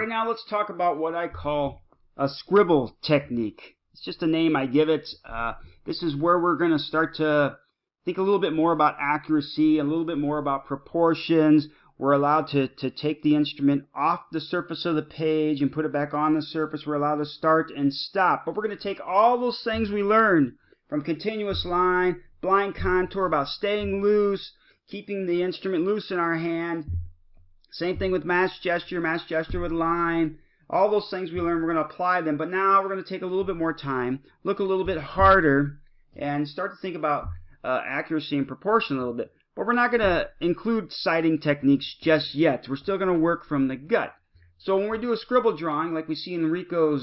right, now let's talk about what I call a scribble technique. It's just a name I give it. This is where we're going to start to think a little bit more about accuracy, a little bit more about proportions. We're allowed to take the instrument off the surface of the page and put it back on the surface. We're allowed to start and stop. But we're going to take all those things we learned from continuous line, blind contour, about staying loose, keeping the instrument loose in our hand. Same thing with mass gesture with line. All those things we learned, we're going to apply them. But now we're going to take a little bit more time, look a little bit harder, and start to think about accuracy and proportion a little bit. But we're not going to include sighting techniques just yet. We're still going to work from the gut. So when we do a scribble drawing, like we see in Rico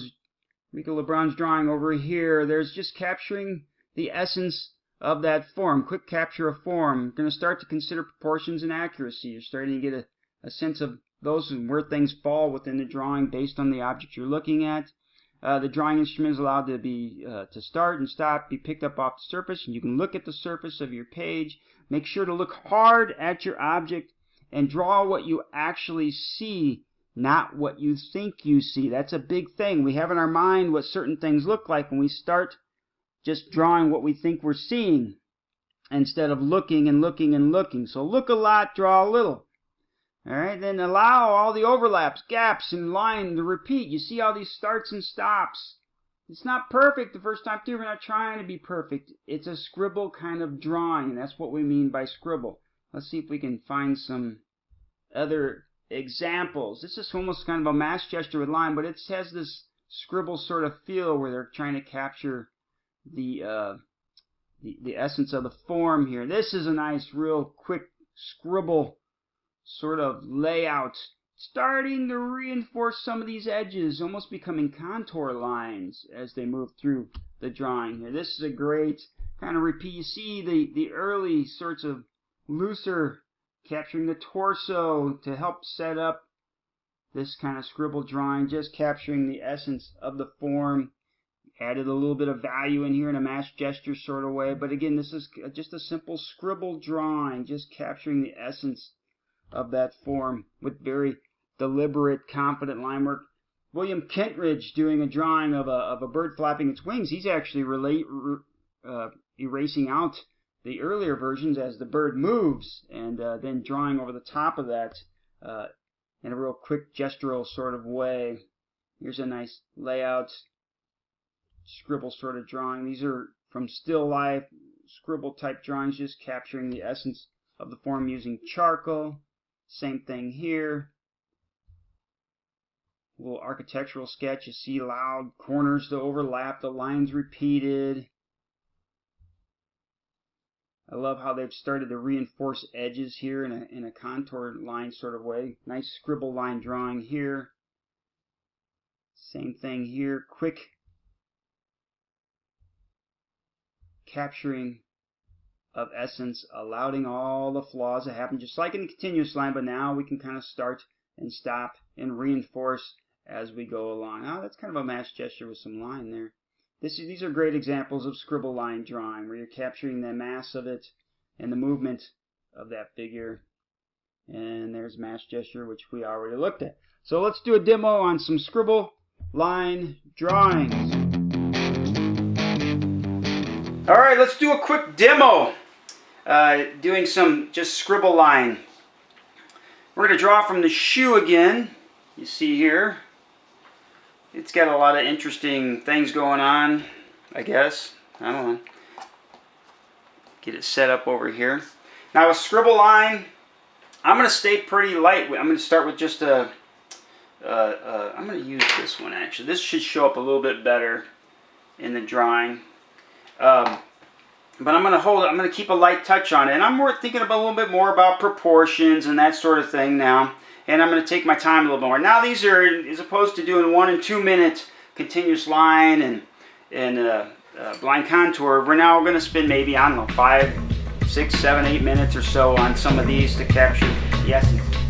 LeBron's drawing over here, there's just capturing the essence of that form, quick capture of form. You're going to start to consider proportions and accuracy. You're starting to get a sense of those and where things fall within the drawing based on the object you're looking at. The drawing instrument is allowed to be to start and stop, be picked up off the surface, and you can look at the surface of your page. Make sure to look hard at your object and draw what you actually see, not what you think you see. That's a big thing. We have in our mind what certain things look like when we start just drawing what we think we're seeing instead of looking and looking and looking. So look a lot, draw a little. All right, then allow all the overlaps, gaps, and line to repeat. You see all these starts and stops. It's not perfect the first time through. We're not trying to be perfect. It's a scribble kind of drawing, and that's what we mean by scribble. Let's see if we can find some other examples. This is almost kind of a mass gesture with line, but it has this scribble sort of feel where they're trying to capture the essence of the form here. This is a nice, real quick scribble sort of layout, starting to reinforce some of these edges, almost becoming contour lines as they move through the drawing here. This is a great kind of repeat. You see the early sorts of looser, capturing the torso to help set up this kind of scribble drawing, just capturing the essence of the form. Added a little bit of value in here in a mass gesture sort of way, but again, this is just a simple scribble drawing, just capturing the essence of that form with very deliberate, confident line work. William Kentridge doing a drawing of a bird flapping its wings. He's actually erasing out the earlier versions as the bird moves, and then drawing over the top of that in a real quick gestural sort of way. Here's a nice layout, scribble sort of drawing. These are from still life scribble type drawings, just capturing the essence of the form using charcoal. Same thing here. A little architectural sketch. You see loud corners to overlap, the lines repeated. I love how they've started to reinforce edges here in a contour line sort of way. Nice scribble line drawing here. Same thing here. Quick capturing of essence, allowing all the flaws to happen, just like in the continuous line, but now we can kind of start and stop and reinforce as we go along. Oh, that's kind of a mass gesture with some line there. These are great examples of scribble line drawing, where you're capturing the mass of it and the movement of that figure. And there's mass gesture, which we already looked at. So let's do a demo on some scribble line drawings. All right, let's do a quick demo doing some just scribble line. We're going to draw from the shoe again. You see here, it's got a lot of interesting things going on, I guess. I don't know. Get it set up over here. Now a scribble line, I'm going to stay pretty light. I'm going to start with just I'm going to use this one actually. This should show up a little bit better in the drawing. But I'm going to keep a light touch on it. And I'm thinking about a little bit more about proportions and that sort of thing now. And I'm going to take my time a little more. Now these are, as opposed to doing 1 and 2 minute continuous line and blind contour, we're now going to spend maybe, I don't know, 5, 6, 7, 8 minutes or so on some of these to capture the essence.